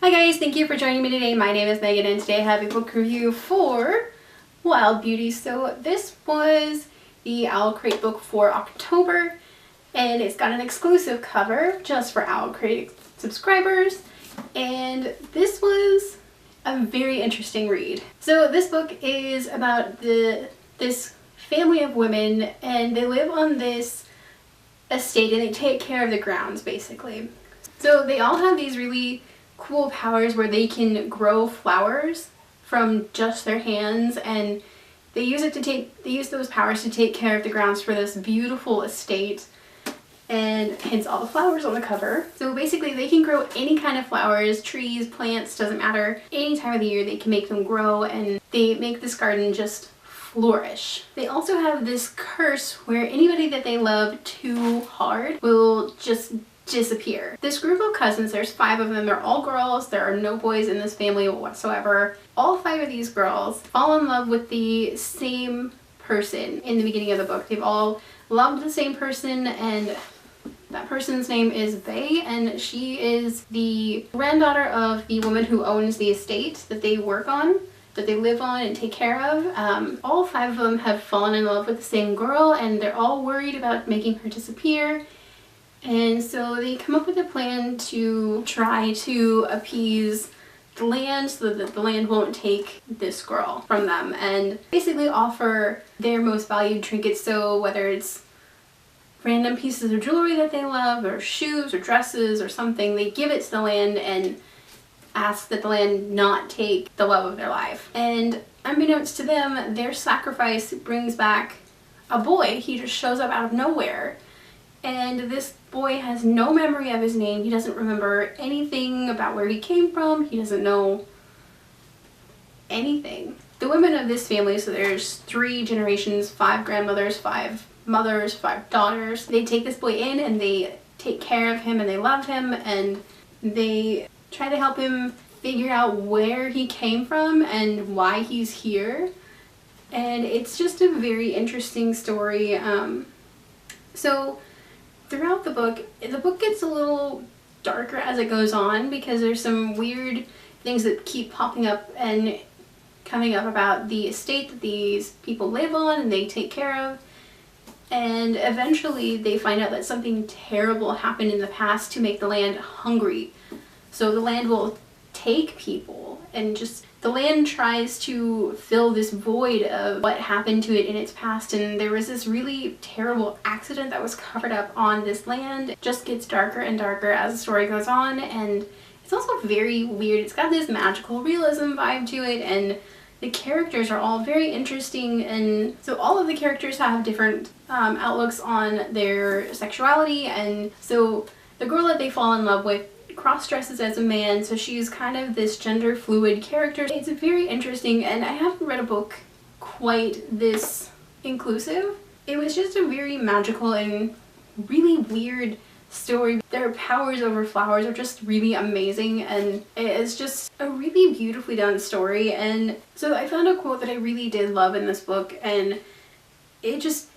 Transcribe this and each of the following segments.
Hi guys, thank you for joining me today. My name is Megan and today I have a book review for Wild Beauty. So this was the Owl Crate book for October and it's got an exclusive cover just for Owl Crate subscribers, and this was a very interesting read. So this book is about this family of women, and they live on this estate and they take care of the grounds basically. So they all have these really cool powers where they can grow flowers from just their hands, and they use those powers to take care of the grounds for this beautiful estate, and hence all the flowers on the cover. So basically they can grow any kind of flowers, trees, plants, doesn't matter. Any time of the year they can make them grow, and they make this garden just flourish. They also have this curse where anybody that they love too hard will just disappear. This group of cousins, there's 5 of them, they're all girls, there are no boys in this family whatsoever. All 5 of these girls fall in love with the same person in the beginning of the book. They've all loved the same person, and that person's name is Bae, and she is the granddaughter of the woman who owns the estate that they work on, that they live on and take care of. All 5 of them have fallen in love with the same girl, and they're all worried about making her disappear. And so they come up with a plan to try to appease the land so that the land won't take this girl from them, and basically offer their most valued trinkets. So whether it's random pieces of jewelry that they love, or shoes or dresses or something, they give it to the land and ask that the land not take the love of their life. And unbeknownst to them, their sacrifice brings back a boy. He just shows up out of nowhere. And this boy has no memory of his name. He doesn't remember anything about where he came from. He doesn't know anything. The women of this family, so there's 3 generations, 5 grandmothers, 5 mothers, 5 daughters. They take this boy in and they take care of him and they love him, and they try to help him figure out where he came from and why he's here. And it's just a very interesting story. So throughout the book gets a little darker as it goes on, because there's some weird things that keep popping up and coming up about the estate that these people live on and they take care of. And eventually they find out that something terrible happened in the past to make the land hungry. So the land will take people, and just the land tries to fill this void of what happened to it in its past. And there was this really terrible accident that was covered up on this land. It just gets darker and darker as the story goes on, and it's also very weird. It's got this magical realism vibe to it, and the characters are all very interesting. And so all of the characters have different outlooks on their sexuality, and so the girl that they fall in love with cross-dresses as a man, so she's kind of this gender fluid character. It's very interesting, and I haven't read a book quite this inclusive. It was just a very magical and really weird story. Their powers over flowers are just really amazing, and it's just a really beautifully done story. And so I found a quote that I really did love in this book, and it just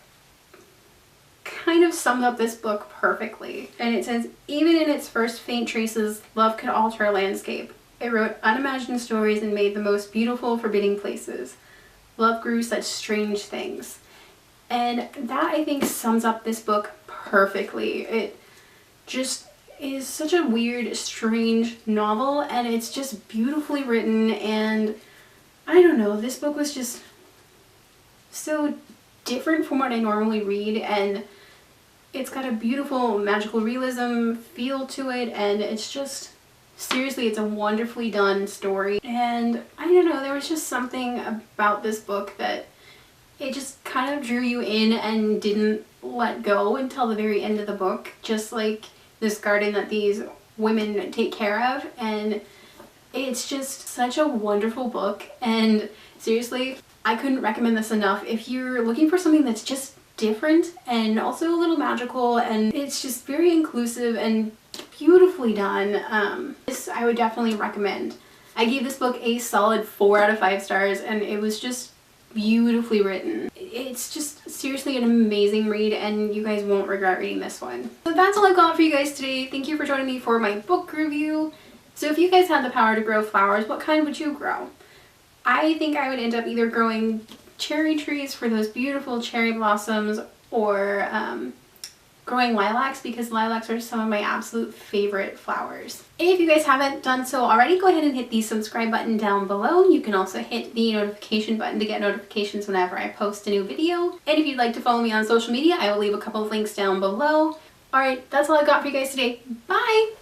kind of sums up this book perfectly. And it says, "Even in its first faint traces, love could alter a landscape. It wrote unimagined stories and made the most beautiful, forbidding places. Love grew such strange things." And that, I think, sums up this book perfectly. It just is such a weird, strange novel, and it's just beautifully written. And I don't know, this book was just so different from what I normally read, and it's got a beautiful magical realism feel to it, and it's just, seriously, it's a wonderfully done story. And I don't know, there was just something about this book that it just kind of drew you in and didn't let go until the very end of the book, just like this garden that these women take care of. And it's just such a wonderful book, and seriously, I couldn't recommend this enough. If you're looking for something that's just different and also a little magical, and it's just very inclusive and beautifully done, this I would definitely recommend. I gave this book a solid 4 out of 5 stars, and it was just beautifully written. It's just seriously an amazing read, and you guys won't regret reading this one. So that's all I've got for you guys today. Thank you for joining me for my book review, So if you guys had the power to grow flowers, what kind would you grow? I think I would end up either growing cherry trees for those beautiful cherry blossoms, or growing lilacs, because lilacs are some of my absolute favorite flowers. If you guys haven't done so already, go ahead and hit the subscribe button down below. You can also hit the notification button to get notifications whenever I post a new video. And if you'd like to follow me on social media, I will leave a couple of links down below. Alright, that's all I got for you guys today. Bye!